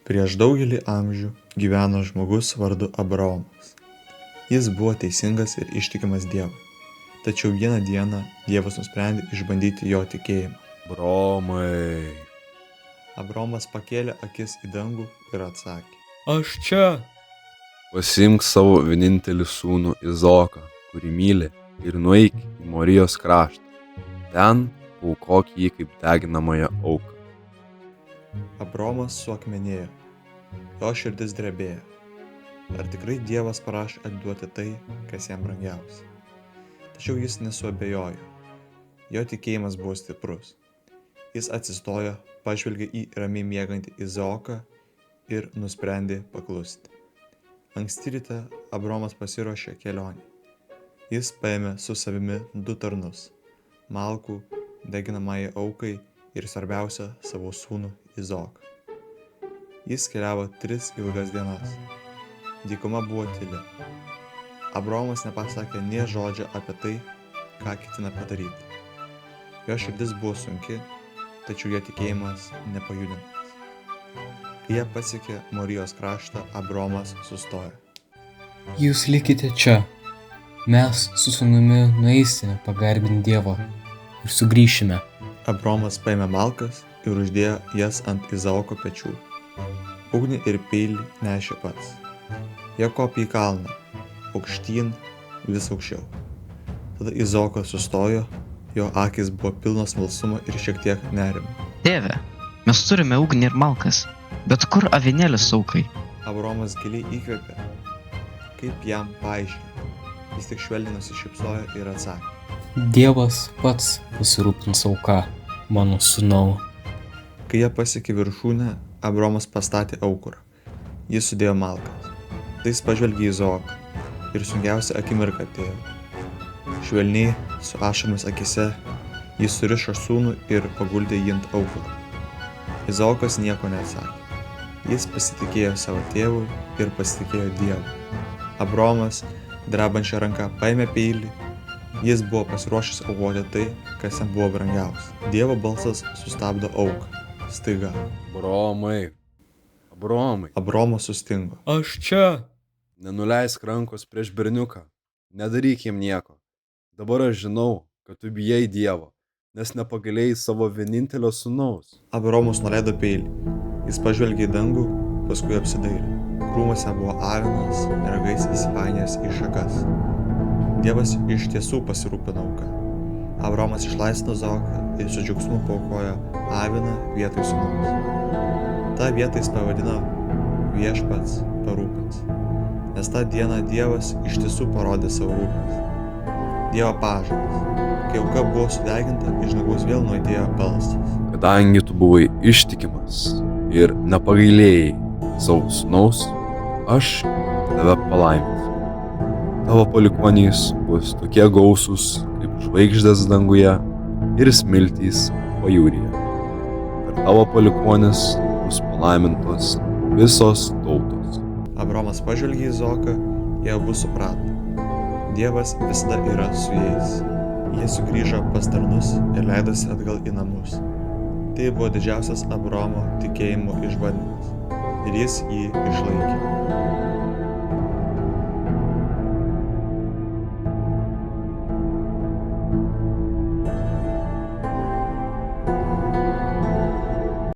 Prieš daugelį amžių gyveno žmogus vardu Abraomas. Jis buvo teisingas ir ištikimas Dievui. Tačiau vieną dieną Dievas nusprendė išbandyti jo tikėjimą. Abraomai, Abraomas pakėlė akis į dangų ir atsakė: Aš čia. pasiimk savo vienintelį sūnų Izaoką, kurį myli, ir nueik į Morijos kraštą. Ten paaukok jį kaip deginamąją auką. Abraomas suakmenėjo, jo širdis drebėjo. Ar tikrai Dievas parašė atiduoti tai, kas jam brangiausia? Tačiau jis nesuabejojo. Jo tikėjimas buvo stiprus. Jis atsistojo, pažvelgė į ramiai miegantį Izaoką ir nusprendė paklusti. Anksti ryte Abraomas pasiruošė kelionei. Jis paėmė su savimi 2 tarnus – malkų, deginamajai aukai ir svarbiausia savo sūnų Izaoką. Jis keliavo 3 ilgas dienas. Dykuma buvo tyli. Abraomas nepasakė nė žodžio apie tai, ką ketina padaryti. Jo širdis buvo sunki, tačiau jo tikėjimas nepajudinamas. Kai jie pasiekė Morijos kraštą, Abraomas sustojo. Jūs likite čia. Mes su sūnumi nueisime pagarbinti Dievą ir sugrįšime. Abraomas paėmė malkas ir uždėjo jas ant Izaoko pečių. Ugnį ir peilį nešė pats. Jie kopė į kalną, aukštyn, vis aukščiau. Tada Izaokas sustojo, jo akys buvo pilnos smalsumo ir šiek tiek nerimo. Tėve, mes turime ugnį ir malkas, bet kur avinėlis aukai? Abraomas giliai įkvėpė, kaip jam paaiškinti. Jis tik švelniai nusišypsojo ir atsakė: Dievas pats pasirūpins auka, mano sūnau. Kai jie pasiekė viršūnę, Abraomas pastatė aukurą. Jis sudėjo malkas. Tai jis pažvelgė į Izaoką ir sunkiausia akimirka atėjo. Švelniai, su ašaromis akise, jis surišo sūnų ir paguldė jį ant aukuro. Izaokas nieko neatsakė. Jis pasitikėjo savo tėvui ir pasitikėjo Dievu. Abraomas drebančia ranka paėmė peilį. Jis buvo pasiruošęs aukoti tai, kas jam buvo brangiausia. Dievo balsas sustabdo auką. Staiga. Abraomai, Abraomas sustingo. Aš čia. nenuleisk rankos prieš berniuką, nedaryk jam nieko. Dabar aš žinau, kad tu bijai Dievo, nes nepagailėjai savo vienintelio sūnaus. Abraomas nuleido peilį. Jis pažvelgė į dangų, paskui apsidairė. Krūmuose buvo avinas, ragais įsipainiojęs į šakas. Dievas iš tiesų pasirūpino auka. Abraomas išlaisvino Izaoką ir su džiaugsmu paaukojo aviną vietoj sūnaus. Ta vietą jis pavadino Viešpats parūpins, nes tą dieną Dievas iš tiesų parodė savo rūpestį. Dievo pažadas. Kai auka buvo sudeginta, iš dangaus vėl nuaidėjo balsas. Kadangi tu buvai ištikimas ir nepagailėjai savo sūnaus, aš tave palaiminsiu. Tavo palikuonys bus tokie gausūs kaip žvaigždės danguje ir smiltys pajūryje. Per tavo palikuonis bus palaimintos visos tautos. Abraomas pažvelgė į Izaoką, jie abu suprato. Dievas visada yra su jais. Jie sugrįžo pas tarnus ir leidosi atgal į namus. Tai buvo didžiausias Abraomo tikėjimo išbandymas ir jis jį išlaikė.